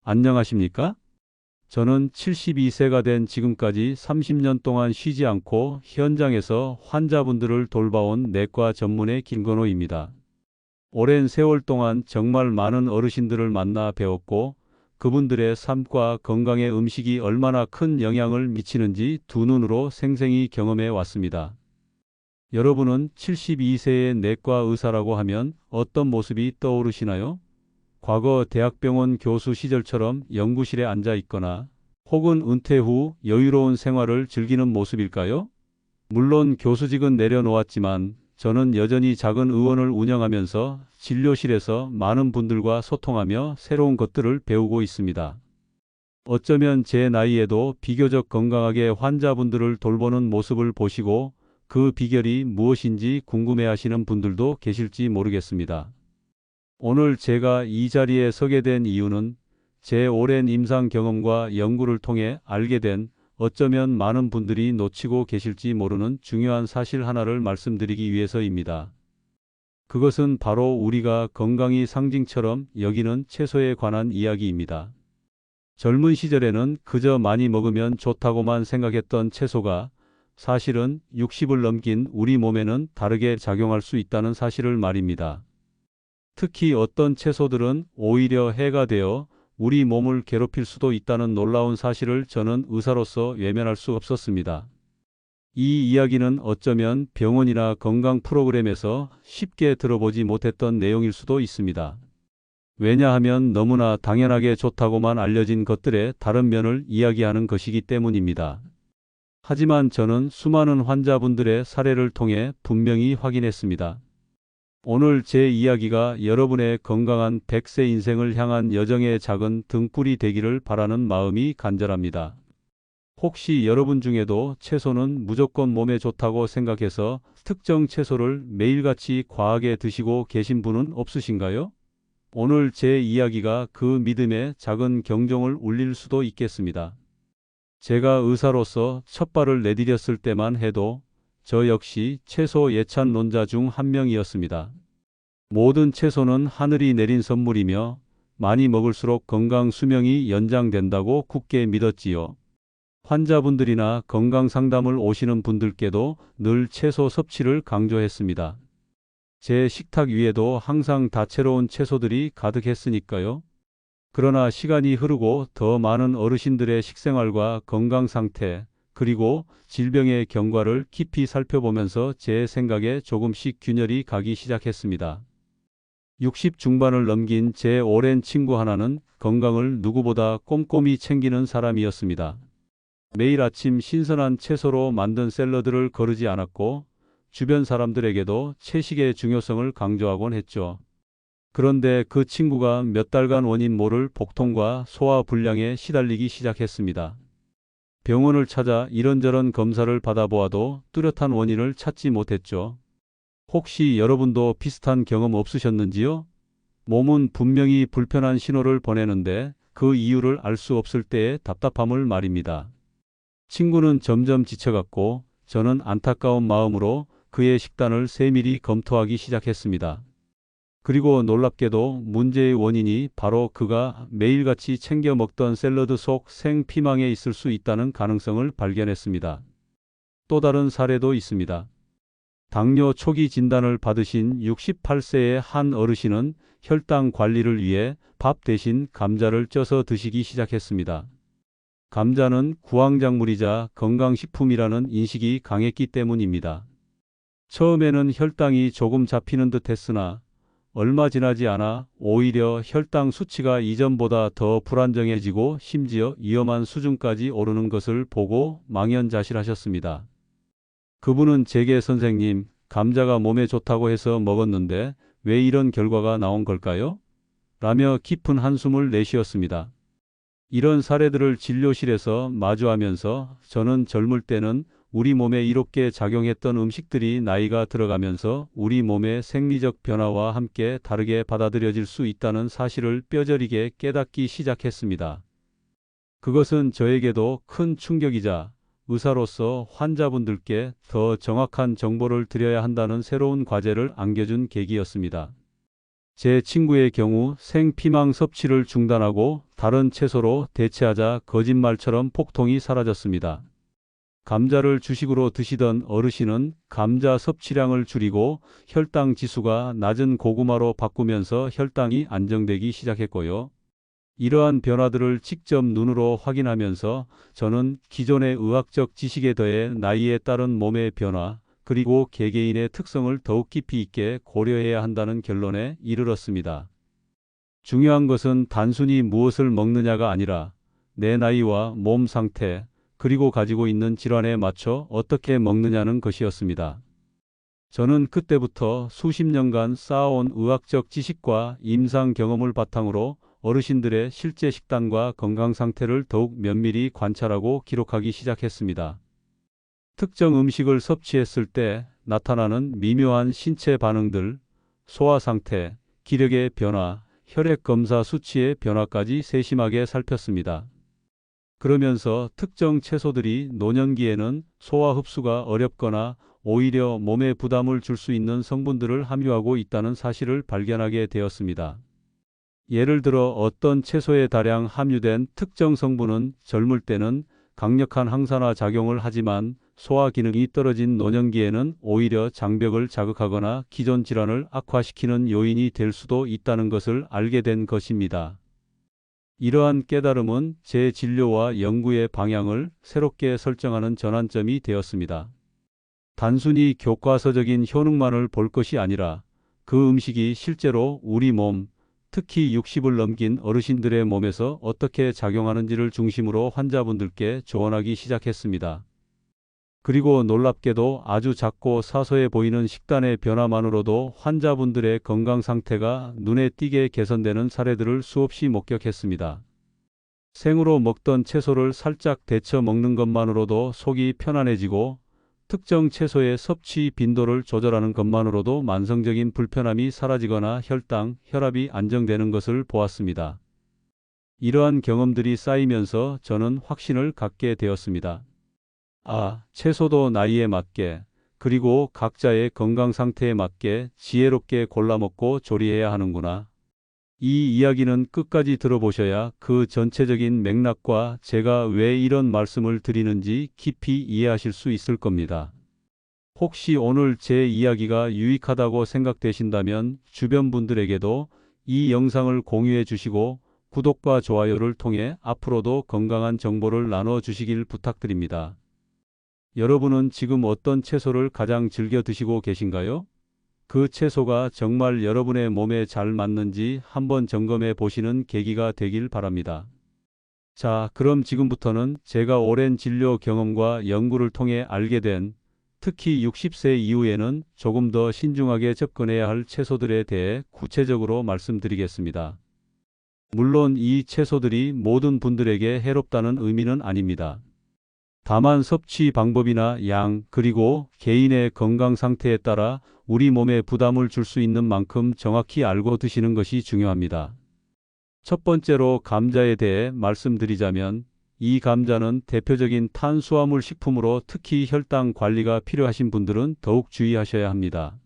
안녕하십니까? 저는 72세가 된 지금까지 30년 동안 쉬지 않고 현장에서 환자분들을 돌봐온 내과 전문의 김건호입니다. 오랜 세월 동안 정말 많은 어르신들을 만나 배웠고 그분들의 삶과 건강에 음식이 얼마나 큰 영향을 미치는지 두 눈으로 생생히 경험해 왔습니다. 여러분은 72세의 내과 의사라고 하면 어떤 모습이 떠오르시나요? 과거 대학병원 교수 시절처럼 연구실에 앉아 있거나 혹은 은퇴 후 여유로운 생활을 즐기는 모습일까요? 물론 교수직은 내려놓았지만 저는 여전히 작은 의원을 운영하면서 진료실에서 많은 분들과 소통하며 새로운 것들을 배우고 있습니다. 어쩌면 제 나이에도 비교적 건강하게 환자분들을 돌보는 모습을 보시고 그 비결이 무엇인지 궁금해하시는 분들도 계실지 모르겠습니다. 오늘 제가 이 자리에 서게 된 이유는 제 오랜 임상 경험과 연구를 통해 알게 된 어쩌면 많은 분들이 놓치고 계실지 모르는 중요한 사실 하나를 말씀드리기 위해서입니다. 그것은 바로 우리가 건강이 상징처럼 여기는 채소에 관한 이야기입니다. 젊은 시절에는 그저 많이 먹으면 좋다고만 생각했던 채소가 사실은 60을 넘긴 우리 몸에는 다르게 작용할 수 있다는 사실을 말입니다. 특히 어떤 채소들은 오히려 해가 되어 우리 몸을 괴롭힐 수도 있다는 놀라운 사실을 저는 의사로서 외면할 수 없었습니다. 이 이야기는 어쩌면 병원이나 건강 프로그램에서 쉽게 들어보지 못했던 내용일 수도 있습니다. 왜냐하면 너무나 당연하게 좋다고만 알려진 것들의 다른 면을 이야기하는 것이기 때문입니다. 하지만 저는 수많은 환자분들의 사례를 통해 분명히 확인했습니다. 오늘 제 이야기가 여러분의 건강한 100세 인생을 향한 여정의 작은 등불이 되기를 바라는 마음이 간절합니다. 혹시 여러분 중에도 채소는 무조건 몸에 좋다고 생각해서 특정 채소를 매일같이 과하게 드시고 계신 분은 없으신가요? 오늘 제 이야기가 그 믿음에 작은 경종을 울릴 수도 있겠습니다. 제가 의사로서 첫 발을 내디뎠을 때만 해도 저 역시 채소 예찬론자 중 한 명이었습니다. 모든 채소는 하늘이 내린 선물이며 많이 먹을수록 건강 수명이 연장된다고 굳게 믿었지요. 환자분들이나 건강 상담을 오시는 분들께도 늘 채소 섭취를 강조했습니다. 제 식탁 위에도 항상 다채로운 채소들이 가득했으니까요. 그러나 시간이 흐르고 더 많은 어르신들의 식생활과 건강 상태, 그리고 질병의 경과를 깊이 살펴보면서 제 생각에 조금씩 균열이 가기 시작했습니다. 60 중반을 넘긴 제 오랜 친구 하나는 건강을 누구보다 꼼꼼히 챙기는 사람이었습니다. 매일 아침 신선한 채소로 만든 샐러드를 거르지 않았고 주변 사람들에게도 채식의 중요성을 강조하곤 했죠. 그런데 그 친구가 몇 달간 원인 모를 복통과 소화 불량에 시달리기 시작했습니다. 병원을 찾아 이런저런 검사를 받아보아도 뚜렷한 원인을 찾지 못했죠. 혹시 여러분도 비슷한 경험 없으셨는지요? 몸은 분명히 불편한 신호를 보내는데 그 이유를 알 수 없을 때의 답답함을 말입니다. 친구는 점점 지쳐갔고 저는 안타까운 마음으로 그의 식단을 세밀히 검토하기 시작했습니다. 그리고 놀랍게도 문제의 원인이 바로 그가 매일같이 챙겨 먹던 샐러드 속 생피망에 있을 수 있다는 가능성을 발견했습니다. 또 다른 사례도 있습니다. 당뇨 초기 진단을 받으신 68세의 한 어르신은 혈당 관리를 위해 밥 대신 감자를 쪄서 드시기 시작했습니다. 감자는 구황작물이자 건강식품이라는 인식이 강했기 때문입니다. 처음에는 혈당이 조금 잡히는 듯 했으나 얼마 지나지 않아 오히려 혈당 수치가 이전보다 더 불안정해지고 심지어 위험한 수준까지 오르는 것을 보고 망연자실하셨습니다. 그분은 제게 선생님, 감자가 몸에 좋다고 해서 먹었는데 왜 이런 결과가 나온 걸까요? 라며 깊은 한숨을 내쉬었습니다. 이런 사례들을 진료실에서 마주하면서 저는 젊을 때는 우리 몸에 이롭게 작용했던 음식들이 나이가 들어가면서 우리 몸의 생리적 변화와 함께 다르게 받아들여질 수 있다는 사실을 뼈저리게 깨닫기 시작했습니다. 그것은 저에게도 큰 충격이자 의사로서 환자분들께 더 정확한 정보를 드려야 한다는 새로운 과제를 안겨준 계기였습니다. 제 친구의 경우 생피망 섭취를 중단하고 다른 채소로 대체하자 거짓말처럼 폭통이 사라졌습니다. 감자를 주식으로 드시던 어르신은 감자 섭취량을 줄이고 혈당 지수가 낮은 고구마로 바꾸면서 혈당이 안정되기 시작했고요. 이러한 변화들을 직접 눈으로 확인하면서 저는 기존의 의학적 지식에 더해 나이에 따른 몸의 변화, 그리고 개개인의 특성을 더욱 깊이 있게 고려해야 한다는 결론에 이르렀습니다. 중요한 것은 단순히 무엇을 먹느냐가 아니라 내 나이와 몸 상태, 그리고 가지고 있는 질환에 맞춰 어떻게 먹느냐는 것이었습니다. 저는 그때부터 수십 년간 쌓아온 의학적 지식과 임상 경험을 바탕으로 어르신들의 실제 식단과 건강 상태를 더욱 면밀히 관찰하고 기록하기 시작했습니다. 특정 음식을 섭취했을 때 나타나는 미묘한 신체 반응들, 소화 상태, 기력의 변화, 혈액 검사 수치의 변화까지 세심하게 살폈습니다. 그러면서 특정 채소들이 노년기에는 소화 흡수가 어렵거나 오히려 몸에 부담을 줄 수 있는 성분들을 함유하고 있다는 사실을 발견하게 되었습니다. 예를 들어 어떤 채소에 다량 함유된 특정 성분은 젊을 때는 강력한 항산화 작용을 하지만 소화 기능이 떨어진 노년기에는 오히려 장벽을 자극하거나 기존 질환을 악화시키는 요인이 될 수도 있다는 것을 알게 된 것입니다. 이러한 깨달음은 제 진료와 연구의 방향을 새롭게 설정하는 전환점이 되었습니다. 단순히 교과서적인 효능만을 볼 것이 아니라 그 음식이 실제로 우리 몸, 특히 60을 넘긴 어르신들의 몸에서 어떻게 작용하는지를 중심으로 환자분들께 조언하기 시작했습니다. 그리고 놀랍게도 아주 작고 사소해 보이는 식단의 변화만으로도 환자분들의 건강 상태가 눈에 띄게 개선되는 사례들을 수없이 목격했습니다. 생으로 먹던 채소를 살짝 데쳐 먹는 것만으로도 속이 편안해지고 특정 채소의 섭취 빈도를 조절하는 것만으로도 만성적인 불편함이 사라지거나 혈당, 혈압이 안정되는 것을 보았습니다. 이러한 경험들이 쌓이면서 저는 확신을 갖게 되었습니다. 채소도 나이에 맞게, 그리고 각자의 건강 상태에 맞게 지혜롭게 골라 먹고 조리해야 하는구나. 이 이야기는 끝까지 들어보셔야 그 전체적인 맥락과 제가 왜 이런 말씀을 드리는지 깊이 이해하실 수 있을 겁니다. 혹시 오늘 제 이야기가 유익하다고 생각되신다면 주변 분들에게도 이 영상을 공유해 주시고 구독과 좋아요를 통해 앞으로도 건강한 정보를 나눠 주시길 부탁드립니다. 여러분은 지금 어떤 채소를 가장 즐겨 드시고 계신가요? 그 채소가 정말 여러분의 몸에 잘 맞는지 한번 점검해 보시는 계기가 되길 바랍니다. 자, 그럼 지금부터는 제가 오랜 진료 경험과 연구를 통해 알게 된 특히 60세 이후에는 조금 더 신중하게 접근해야 할 채소들에 대해 구체적으로 말씀드리겠습니다. 물론 이 채소들이 모든 분들에게 해롭다는 의미는 아닙니다. 다만 섭취 방법이나 양, 그리고 개인의 건강 상태에 따라 우리 몸에 부담을 줄 수 있는 만큼 정확히 알고 드시는 것이 중요합니다. 첫 번째로 감자에 대해 말씀드리자면 이 감자는 대표적인 탄수화물 식품으로 특히 혈당 관리가 필요하신 분들은 더욱 주의하셔야 합니다.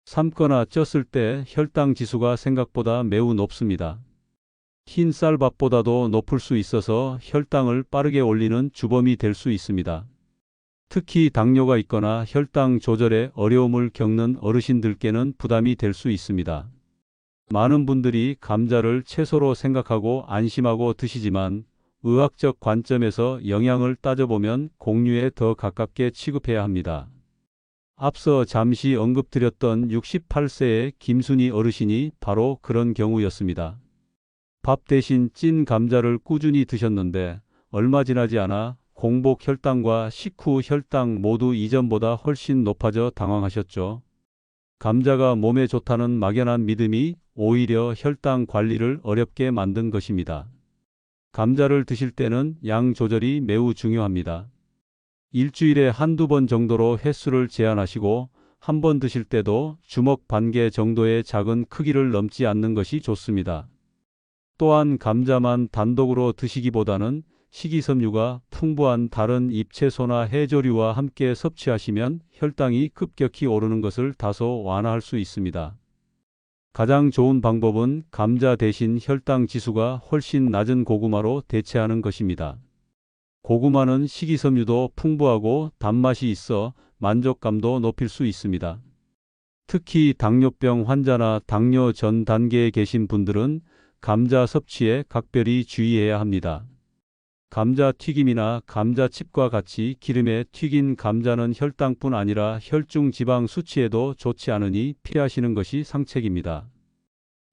삶거나 쪘을 때 혈당 지수가 생각보다 매우 높습니다. 흰 쌀밥보다도 높을 수 있어서 혈당을 빠르게 올리는 주범이 될 수 있습니다. 특히 당뇨가 있거나 혈당 조절에 어려움을 겪는 어르신들께는 부담이 될 수 있습니다. 많은 분들이 감자를 채소로 생각하고 안심하고 드시지만 의학적 관점에서 영양을 따져보면 곡류에 더 가깝게 취급해야 합니다. 앞서 잠시 언급드렸던 68세의 김순희 어르신이 바로 그런 경우였습니다. 밥 대신 찐 감자를 꾸준히 드셨는데 얼마 지나지 않아 공복 혈당과 식후 혈당 모두 이전보다 훨씬 높아져 당황하셨죠. 감자가 몸에 좋다는 막연한 믿음이 오히려 혈당 관리를 어렵게 만든 것입니다. 감자를 드실 때는 양 조절이 매우 중요합니다. 일주일에 한두 번 정도로 횟수를 제한하시고 한 번 드실 때도 주먹 반 개 정도의 작은 크기를 넘지 않는 것이 좋습니다. 또한 감자만 단독으로 드시기보다는 식이섬유가 풍부한 다른 잎채소나 해조류와 함께 섭취하시면 혈당이 급격히 오르는 것을 다소 완화할 수 있습니다. 가장 좋은 방법은 감자 대신 혈당 지수가 훨씬 낮은 고구마로 대체하는 것입니다. 고구마는 식이섬유도 풍부하고 단맛이 있어 만족감도 높일 수 있습니다. 특히 당뇨병 환자나 당뇨 전 단계에 계신 분들은 감자 섭취에 각별히 주의해야 합니다. 감자 튀김이나 감자칩과 같이 기름에 튀긴 감자는 혈당뿐 아니라 혈중 지방 수치에도 좋지 않으니 피하시는 것이 상책입니다.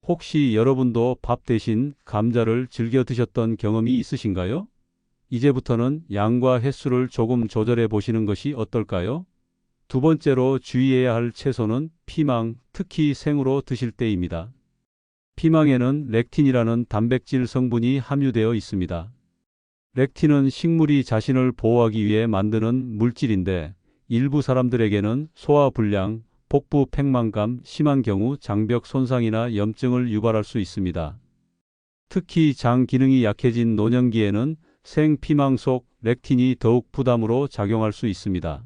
혹시 여러분도 밥 대신 감자를 즐겨 드셨던 경험이 있으신가요? 이제부터는 양과 횟수를 조금 조절해 보시는 것이 어떨까요? 두 번째로 주의해야 할 채소는 피망, 특히 생으로 드실 때입니다. 피망에는 렉틴이라는 단백질 성분이 함유되어 있습니다. 렉틴은 식물이 자신을 보호하기 위해 만드는 물질인데 일부 사람들에게는 소화불량, 복부 팽만감, 심한 경우 장벽 손상이나 염증을 유발할 수 있습니다. 특히 장 기능이 약해진 노년기에는 생피망 속 렉틴이 더욱 부담으로 작용할 수 있습니다.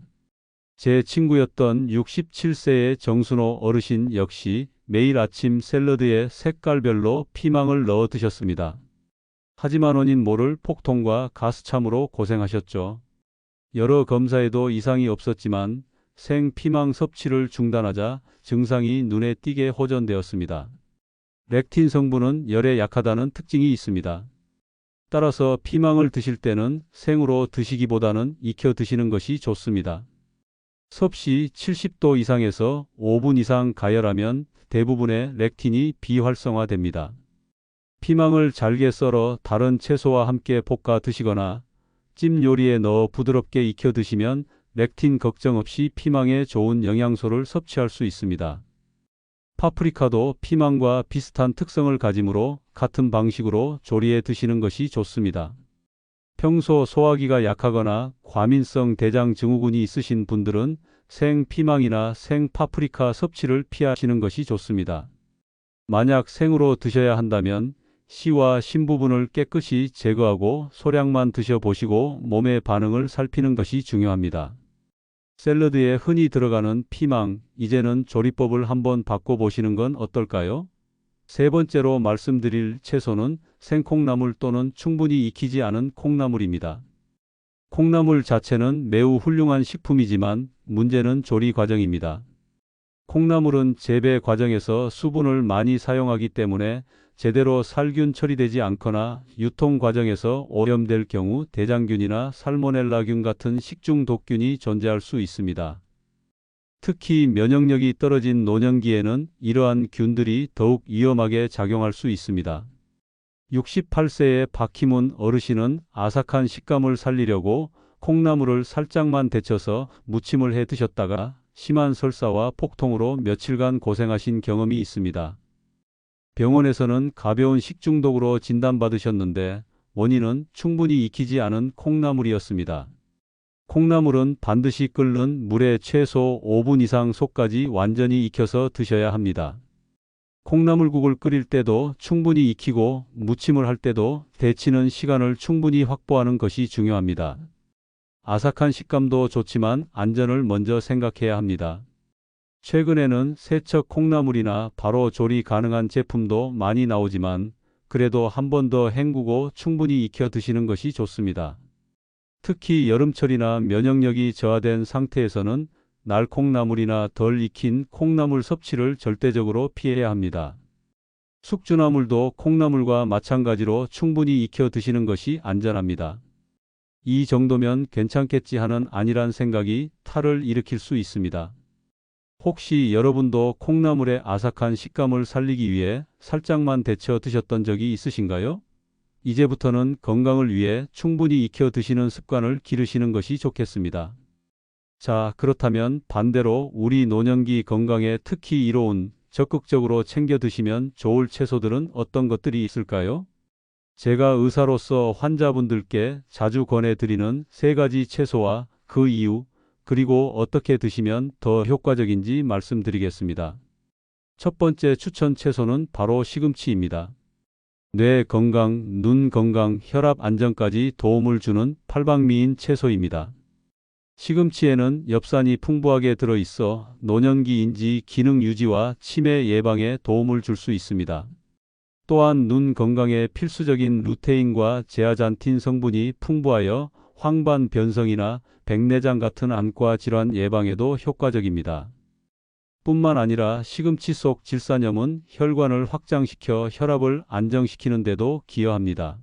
제 친구였던 67세의 정순호 어르신 역시 매일 아침 샐러드에 색깔별로 피망을 넣어 드셨습니다. 하지만 원인 모를 폭통과 가스참으로 고생하셨죠. 여러 검사에도 이상이 없었지만 생피망 섭취를 중단하자 증상이 눈에 띄게 호전되었습니다. 렉틴 성분은 열에 약하다는 특징이 있습니다. 따라서 피망을 드실 때는 생으로 드시기보다는 익혀 드시는 것이 좋습니다. 섭씨 70도 이상에서 5분 이상 가열하면 대부분의 렉틴이 비활성화됩니다. 피망을 잘게 썰어 다른 채소와 함께 볶아 드시거나 찜 요리에 넣어 부드럽게 익혀 드시면 렉틴 걱정 없이 피망에 좋은 영양소를 섭취할 수 있습니다. 파프리카도 피망과 비슷한 특성을 가지므로 같은 방식으로 조리해 드시는 것이 좋습니다. 평소 소화기가 약하거나 과민성 대장 증후군이 있으신 분들은 생 피망이나 생 파프리카 섭취를 피하시는 것이 좋습니다. 만약 생으로 드셔야 한다면 씨와 심 부분을 깨끗이 제거하고 소량만 드셔보시고 몸의 반응을 살피는 것이 중요합니다. 샐러드에 흔히 들어가는 피망, 이제는 조리법을 한번 바꿔보시는 건 어떨까요? 세 번째로 말씀드릴 채소는 생콩나물 또는 충분히 익히지 않은 콩나물입니다. 콩나물 자체는 매우 훌륭한 식품이지만 문제는 조리 과정입니다. 콩나물은 재배 과정에서 수분을 많이 사용하기 때문에 제대로 살균 처리되지 않거나 유통 과정에서 오염될 경우 대장균이나 살모넬라균 같은 식중 독균이 존재할 수 있습니다. 특히 면역력이 떨어진 노년기에는 이러한 균들이 더욱 위험하게 작용할 수 있습니다. 68세의 박희문 어르신은 아삭한 식감을 살리려고 콩나물을 살짝만 데쳐서 무침을 해 드셨다가 심한 설사와 폭통으로 며칠간 고생하신 경험이 있습니다. 병원에서는 가벼운 식중독으로 진단받으셨는데 원인은 충분히 익히지 않은 콩나물이었습니다. 콩나물은 반드시 끓는 물에 최소 5분 이상 속까지 완전히 익혀서 드셔야 합니다. 콩나물국을 끓일 때도 충분히 익히고 무침을 할 때도 데치는 시간을 충분히 확보하는 것이 중요합니다. 아삭한 식감도 좋지만 안전을 먼저 생각해야 합니다. 최근에는 세척 콩나물이나 바로 조리 가능한 제품도 많이 나오지만 그래도 한 번 더 헹구고 충분히 익혀 드시는 것이 좋습니다. 특히 여름철이나 면역력이 저하된 상태에서는 날콩나물이나 덜 익힌 콩나물 섭취를 절대적으로 피해야 합니다. 숙주나물도 콩나물과 마찬가지로 충분히 익혀 드시는 것이 안전합니다. 이 정도면 괜찮겠지 하는 안일한 생각이 탈을 일으킬 수 있습니다. 혹시 여러분도 콩나물의 아삭한 식감을 살리기 위해 살짝만 데쳐 드셨던 적이 있으신가요? 이제부터는 건강을 위해 충분히 익혀 드시는 습관을 기르시는 것이 좋겠습니다. 자, 그렇다면 반대로 우리 노년기 건강에 특히 이로운 적극적으로 챙겨 드시면 좋을 채소들은 어떤 것들이 있을까요? 제가 의사로서 환자분들께 자주 권해드리는 3가지 채소와 그 이유, 그리고 어떻게 드시면 더 효과적인지 말씀드리겠습니다. 첫 번째 추천 채소는 바로 시금치입니다. 뇌 건강, 눈 건강, 혈압 안정까지 도움을 주는 팔방미인 채소입니다. 시금치에는 엽산이 풍부하게 들어있어 노년기 인지 기능 유지와 치매 예방에 도움을 줄 수 있습니다. 또한 눈 건강에 필수적인 루테인과 제아잔틴 성분이 풍부하여 황반 변성이나 백내장 같은 안과 질환 예방에도 효과적입니다. 뿐만 아니라 시금치 속 질산염은 혈관을 확장시켜 혈압을 안정시키는 데도 기여합니다.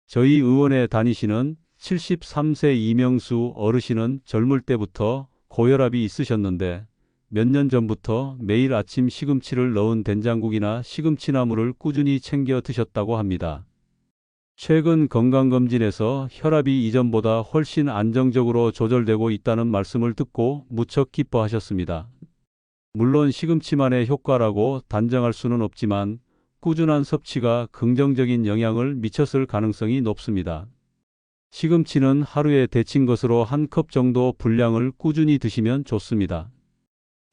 저희 의원에 다니시는 73세 이명수 어르신은 젊을 때부터 고혈압이 있으셨는데 몇 년 전부터 매일 아침 시금치를 넣은 된장국이나 시금치나물을 꾸준히 챙겨 드셨다고 합니다. 최근 건강검진에서 혈압이 이전보다 훨씬 안정적으로 조절되고 있다는 말씀을 듣고 무척 기뻐하셨습니다. 물론 시금치만의 효과라고 단정할 수는 없지만 꾸준한 섭취가 긍정적인 영향을 미쳤을 가능성이 높습니다. 시금치는 하루에 데친 것으로 한 컵 정도 분량을 꾸준히 드시면 좋습니다.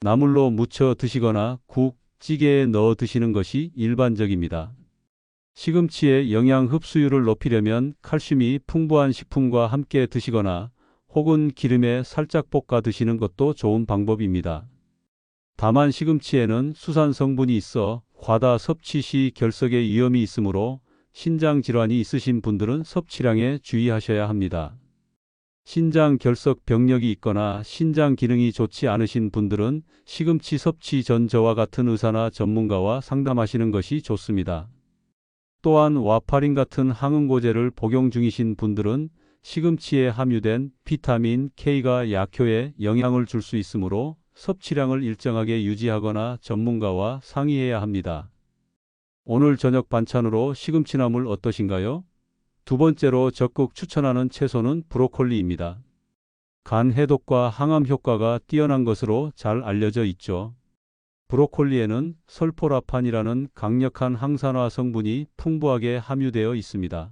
나물로 무쳐 드시거나 국, 찌개에 넣어 드시는 것이 일반적입니다. 시금치의 영양 흡수율을 높이려면 칼슘이 풍부한 식품과 함께 드시거나 혹은 기름에 살짝 볶아 드시는 것도 좋은 방법입니다. 다만 시금치에는 수산 성분이 있어 과다 섭취 시 결석의 위험이 있으므로 신장 질환이 있으신 분들은 섭취량에 주의하셔야 합니다. 신장 결석 병력이 있거나 신장 기능이 좋지 않으신 분들은 시금치 섭취 전 저와 같은 의사나 전문가와 상담하시는 것이 좋습니다. 또한 와파린 같은 항응고제를 복용 중이신 분들은 시금치에 함유된 비타민 K가 약효에 영향을 줄 수 있으므로 섭취량을 일정하게 유지하거나 전문가와 상의해야 합니다. 오늘 저녁 반찬으로 시금치나물 어떠신가요? 두 번째로 적극 추천하는 채소는 브로콜리입니다. 간 해독과 항암 효과가 뛰어난 것으로 잘 알려져 있죠. 브로콜리에는 설포라판이라는 강력한 항산화 성분이 풍부하게 함유되어 있습니다.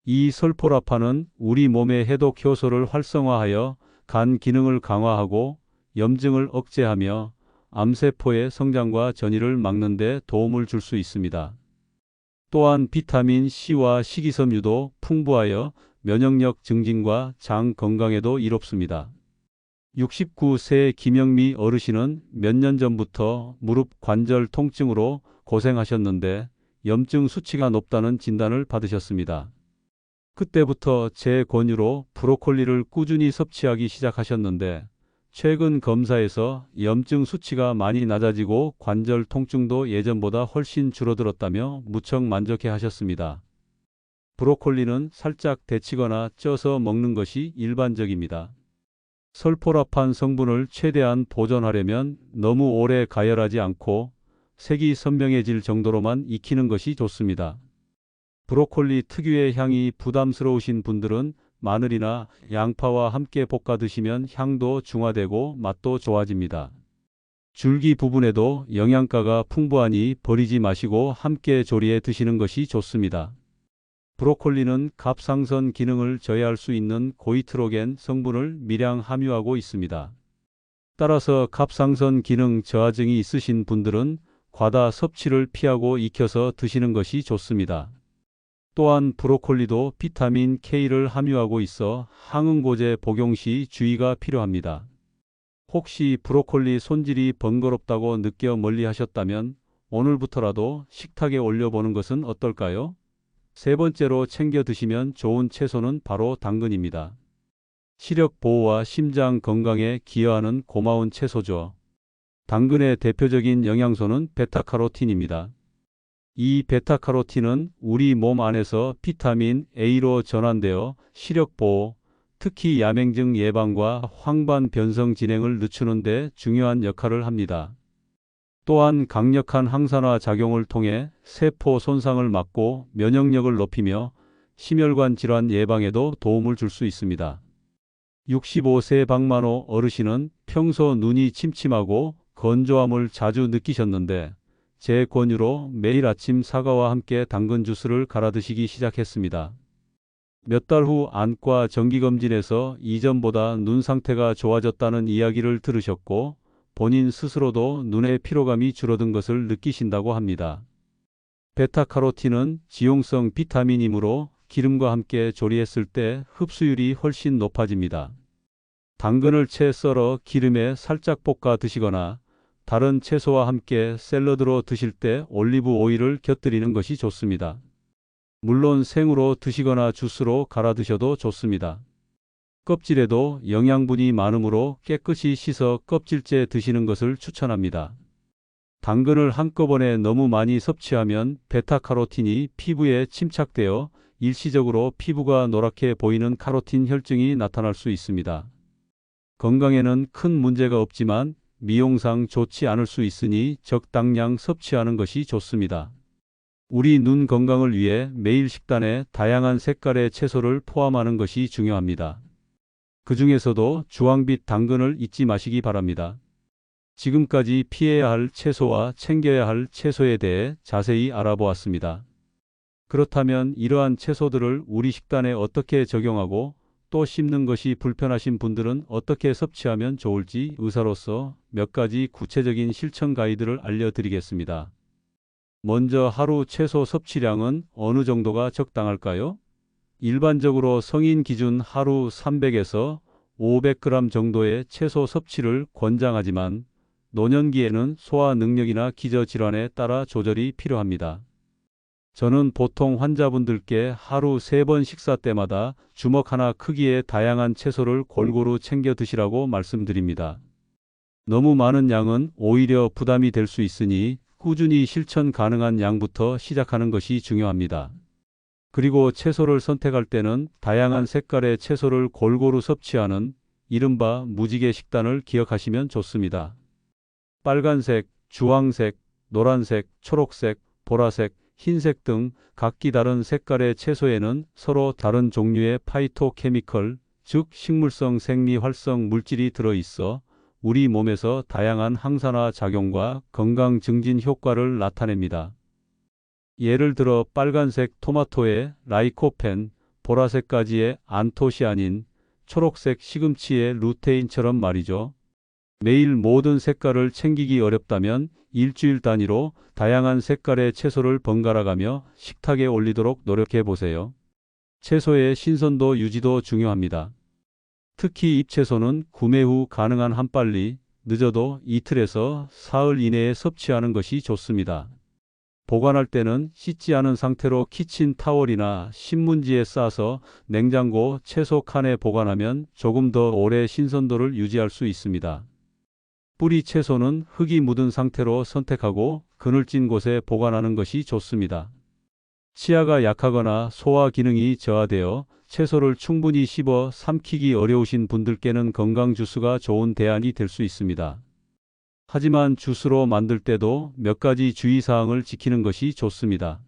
이 설포라판은 우리 몸의 해독 효소를 활성화하여 간 기능을 강화하고 염증을 억제하며 암세포의 성장과 전이를 막는 데 도움을 줄 수 있습니다. 또한 비타민 C와 식이섬유도 풍부하여 면역력 증진과 장 건강에도 이롭습니다. 69세 김영미 어르신은 몇 년 전부터 무릎 관절 통증으로 고생하셨는데 염증 수치가 높다는 진단을 받으셨습니다. 그때부터 제 권유로 브로콜리를 꾸준히 섭취하기 시작하셨는데 최근 검사에서 염증 수치가 많이 낮아지고 관절 통증도 예전보다 훨씬 줄어들었다며 무척 만족해 하셨습니다. 브로콜리는 살짝 데치거나 쪄서 먹는 것이 일반적입니다. 설포라판 성분을 최대한 보존하려면 너무 오래 가열하지 않고 색이 선명해질 정도로만 익히는 것이 좋습니다. 브로콜리 특유의 향이 부담스러우신 분들은 마늘이나 양파와 함께 볶아 드시면 향도 중화되고 맛도 좋아집니다. 줄기 부분에도 영양가가 풍부하니 버리지 마시고 함께 조리해 드시는 것이 좋습니다. 브로콜리는 갑상선 기능을 저해할 수 있는 고이트로겐 성분을 미량 함유하고 있습니다. 따라서 갑상선 기능 저하증이 있으신 분들은 과다 섭취를 피하고 익혀서 드시는 것이 좋습니다. 또한 브로콜리도 비타민 K를 함유하고 있어 항응고제 복용 시 주의가 필요합니다. 혹시 브로콜리 손질이 번거롭다고 느껴 멀리 하셨다면 오늘부터라도 식탁에 올려보는 것은 어떨까요? 세 번째로 챙겨 드시면 좋은 채소는 바로 당근입니다. 시력 보호와 심장 건강에 기여하는 고마운 채소죠. 당근의 대표적인 영양소는 베타카로틴입니다. 이 베타카로틴은 우리 몸 안에서 비타민 A로 전환되어 시력 보호, 특히 야맹증 예방과 황반 변성 진행을 늦추는 데 중요한 역할을 합니다. 또한 강력한 항산화 작용을 통해 세포 손상을 막고 면역력을 높이며 심혈관 질환 예방에도 도움을 줄 수 있습니다. 65세 박만호 어르신은 평소 눈이 침침하고 건조함을 자주 느끼셨는데 제 권유로 매일 아침 사과와 함께 당근 주스를 갈아 드시기 시작했습니다. 몇 달 후 안과 정기검진에서 이전보다 눈 상태가 좋아졌다는 이야기를 들으셨고 본인 스스로도 눈의 피로감이 줄어든 것을 느끼신다고 합니다. 베타카로틴은 지용성 비타민이므로 기름과 함께 조리했을 때 흡수율이 훨씬 높아집니다. 당근을 채 썰어 기름에 살짝 볶아 드시거나 다른 채소와 함께 샐러드로 드실 때 올리브 오일을 곁들이는 것이 좋습니다. 물론 생으로 드시거나 주스로 갈아 드셔도 좋습니다. 껍질에도 영양분이 많으므로 깨끗이 씻어 껍질째 드시는 것을 추천합니다. 당근을 한꺼번에 너무 많이 섭취하면 베타카로틴이 피부에 침착되어 일시적으로 피부가 노랗게 보이는 카로틴 혈증이 나타날 수 있습니다. 건강에는 큰 문제가 없지만 미용상 좋지 않을 수 있으니 적당량 섭취하는 것이 좋습니다. 우리 눈 건강을 위해 매일 식단에 다양한 색깔의 채소를 포함하는 것이 중요합니다. 그 중에서도 주황빛 당근을 잊지 마시기 바랍니다. 지금까지 피해야 할 채소와 챙겨야 할 채소에 대해 자세히 알아보았습니다. 그렇다면 이러한 채소들을 우리 식단에 어떻게 적용하고 또 씹는 것이 불편하신 분들은 어떻게 섭취하면 좋을지 의사로서 몇 가지 구체적인 실천 가이드를 알려드리겠습니다. 먼저 하루 채소 섭취량은 어느 정도가 적당할까요? 일반적으로 성인 기준 하루 300에서 500g 정도의 채소 섭취를 권장하지만 노년기에는 소화 능력이나 기저질환에 따라 조절이 필요합니다. 저는 보통 환자분들께 하루 3번 식사 때마다 주먹 하나 크기의 다양한 채소를 골고루 챙겨 드시라고 말씀드립니다. 너무 많은 양은 오히려 부담이 될 수 있으니 꾸준히 실천 가능한 양부터 시작하는 것이 중요합니다. 그리고 채소를 선택할 때는 다양한 색깔의 채소를 골고루 섭취하는 이른바 무지개 식단을 기억하시면 좋습니다. 빨간색, 주황색, 노란색, 초록색, 보라색, 흰색 등 각기 다른 색깔의 채소에는 서로 다른 종류의 파이토케미컬, 즉 식물성 생리활성 물질이 들어있어 우리 몸에서 다양한 항산화 작용과 건강 증진 효과를 나타냅니다. 예를 들어 빨간색 토마토의 라이코펜, 보라색 가지의 안토시아닌, 초록색 시금치의 루테인처럼 말이죠. 매일 모든 색깔을 챙기기 어렵다면 일주일 단위로 다양한 색깔의 채소를 번갈아 가며 식탁에 올리도록 노력해 보세요. 채소의 신선도 유지도 중요합니다. 특히 잎채소는 구매 후 가능한 한 빨리, 늦어도 이틀에서 사흘 이내에 섭취하는 것이 좋습니다. 보관할 때는 씻지 않은 상태로 키친타월이나 신문지에 싸서 냉장고 채소 칸에 보관하면 조금 더 오래 신선도를 유지할 수 있습니다. 뿌리 채소는 흙이 묻은 상태로 선택하고 그늘진 곳에 보관하는 것이 좋습니다. 치아가 약하거나 소화 기능이 저하되어 채소를 충분히 씹어 삼키기 어려우신 분들께는 건강 주스가 좋은 대안이 될 수 있습니다. 하지만 주스로 만들 때도 몇 가지 주의사항을 지키는 것이 좋습니다.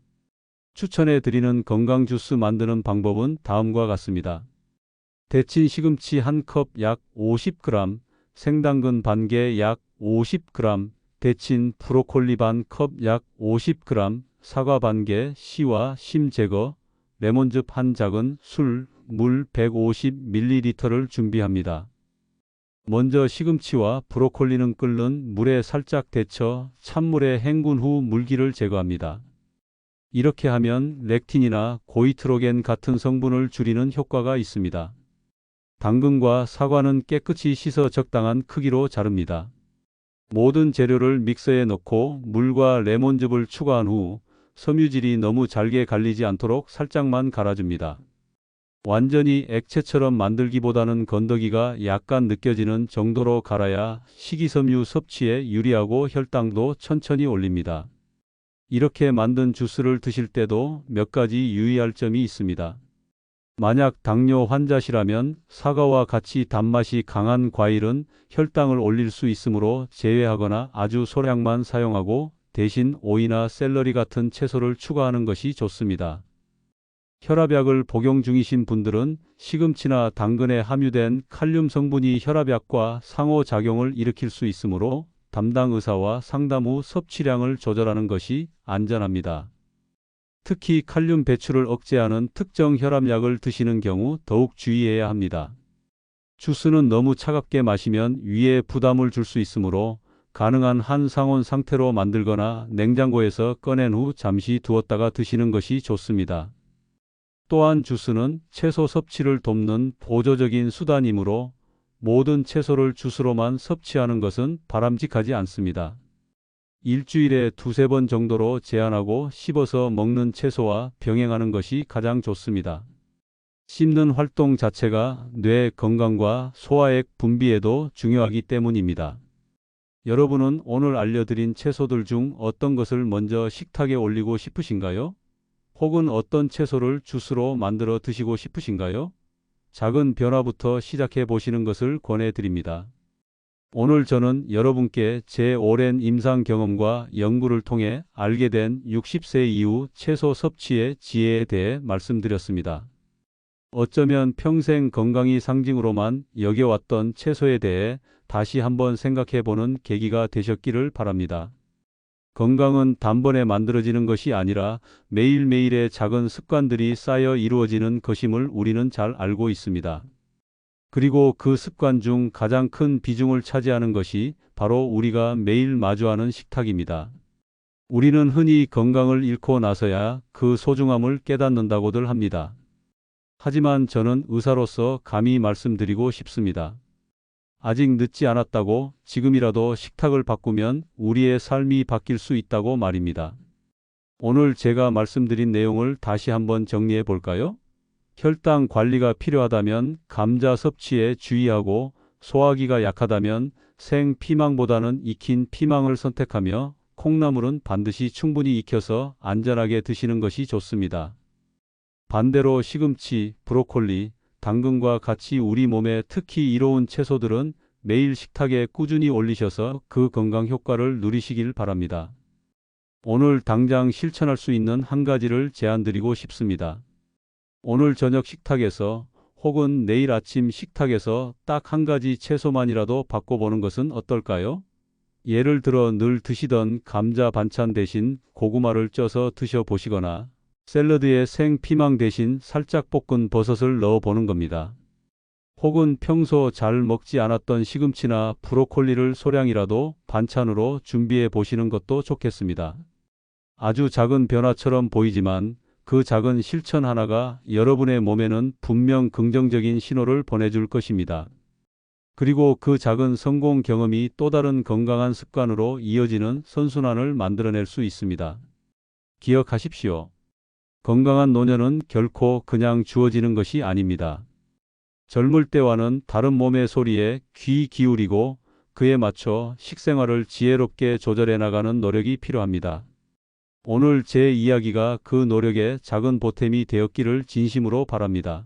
추천해 드리는 건강 주스 만드는 방법은 다음과 같습니다. 데친 시금치 1컵 약 50g, 생당근 반개 약 50g, 데친 브로콜리 반 컵 약 50g, 사과 반개 씨와 심 제거, 레몬즙 한 작은, 물 150ml를 준비합니다. 먼저 시금치와 브로콜리는 끓는 물에 살짝 데쳐 찬물에 헹군 후 물기를 제거합니다. 이렇게 하면 렉틴이나 고이트로겐 같은 성분을 줄이는 효과가 있습니다. 당근과 사과는 깨끗이 씻어 적당한 크기로 자릅니다. 모든 재료를 믹서에 넣고 물과 레몬즙을 추가한 후 섬유질이 너무 잘게 갈리지 않도록 살짝만 갈아줍니다. 완전히 액체처럼 만들기보다는 건더기가 약간 느껴지는 정도로 갈아야 식이섬유 섭취에 유리하고 혈당도 천천히 올립니다. 이렇게 만든 주스를 드실 때도 몇 가지 유의할 점이 있습니다. 만약 당뇨 환자시라면 사과와 같이 단맛이 강한 과일은 혈당을 올릴 수 있으므로 제외하거나 아주 소량만 사용하고 대신 오이나 샐러리 같은 채소를 추가하는 것이 좋습니다. 혈압약을 복용 중이신 분들은 시금치나 당근에 함유된 칼륨 성분이 혈압약과 상호작용을 일으킬 수 있으므로 담당 의사와 상담 후 섭취량을 조절하는 것이 안전합니다. 특히 칼륨 배출을 억제하는 특정 혈압약을 드시는 경우 더욱 주의해야 합니다. 주스는 너무 차갑게 마시면 위에 부담을 줄 수 있으므로 가능한 한 상온 상태로 만들거나 냉장고에서 꺼낸 후 잠시 두었다가 드시는 것이 좋습니다. 또한 주스는 채소 섭취를 돕는 보조적인 수단이므로 모든 채소를 주스로만 섭취하는 것은 바람직하지 않습니다. 일주일에 두세 번 정도로 제한하고 씹어서 먹는 채소와 병행하는 것이 가장 좋습니다. 씹는 활동 자체가 뇌 건강과 소화액 분비에도 중요하기 때문입니다. 여러분은 오늘 알려드린 채소들 중 어떤 것을 먼저 식탁에 올리고 싶으신가요? 혹은 어떤 채소를 주스로 만들어 드시고 싶으신가요? 작은 변화부터 시작해 보시는 것을 권해드립니다. 오늘 저는 여러분께 제 오랜 임상 경험과 연구를 통해 알게 된 60세 이후 채소 섭취의 지혜에 대해 말씀드렸습니다. 어쩌면 평생 건강이 상징으로만 여겨왔던 채소에 대해 다시 한번 생각해 보는 계기가 되셨기를 바랍니다. 건강은 단번에 만들어지는 것이 아니라 매일매일의 작은 습관들이 쌓여 이루어지는 것임을 우리는 잘 알고 있습니다. 그리고 그 습관 중 가장 큰 비중을 차지하는 것이 바로 우리가 매일 마주하는 식탁입니다. 우리는 흔히 건강을 잃고 나서야 그 소중함을 깨닫는다고들 합니다. 하지만 저는 의사로서 감히 말씀드리고 싶습니다. 아직 늦지 않았다고, 지금이라도 식탁을 바꾸면 우리의 삶이 바뀔 수 있다고 말입니다. 오늘 제가 말씀드린 내용을 다시 한번 정리해 볼까요? 혈당 관리가 필요하다면 감자 섭취에 주의하고, 소화기가 약하다면 생 피망보다는 익힌 피망을 선택하며 콩나물은 반드시 충분히 익혀서 안전하게 드시는 것이 좋습니다. 반대로 시금치, 브로콜리, 당근과 같이 우리 몸에 특히 이로운 채소들은 매일 식탁에 꾸준히 올리셔서 그 건강 효과를 누리시길 바랍니다. 오늘 당장 실천할 수 있는 한 가지를 제안드리고 싶습니다. 오늘 저녁 식탁에서 혹은 내일 아침 식탁에서 딱 한 가지 채소만이라도 바꿔보는 것은 어떨까요? 예를 들어 늘 드시던 감자 반찬 대신 고구마를 쪄서 드셔보시거나 샐러드에 생 피망 대신 살짝 볶은 버섯을 넣어보는 겁니다. 혹은 평소 잘 먹지 않았던 시금치나 브로콜리를 소량이라도 반찬으로 준비해 보시는 것도 좋겠습니다. 아주 작은 변화처럼 보이지만 그 작은 실천 하나가 여러분의 몸에는 분명 긍정적인 신호를 보내줄 것입니다. 그리고 그 작은 성공 경험이 또 다른 건강한 습관으로 이어지는 선순환을 만들어낼 수 있습니다. 기억하십시오. 건강한 노년은 결코 그냥 주어지는 것이 아닙니다. 젊을 때와는 다른 몸의 소리에 귀 기울이고 그에 맞춰 식생활을 지혜롭게 조절해 나가는 노력이 필요합니다. 오늘 제 이야기가 그 노력의 작은 보탬이 되었기를 진심으로 바랍니다.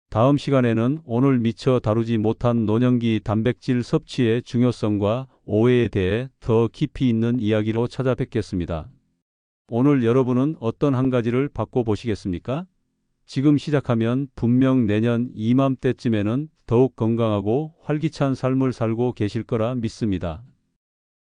다음 시간에는 오늘 미처 다루지 못한 노년기 단백질 섭취의 중요성과 오해에 대해 더 깊이 있는 이야기로 찾아뵙겠습니다. 오늘 여러분은 어떤 한 가지를 바꿔보시겠습니까? 지금 시작하면 분명 내년 이맘때쯤에는 더욱 건강하고 활기찬 삶을 살고 계실 거라 믿습니다.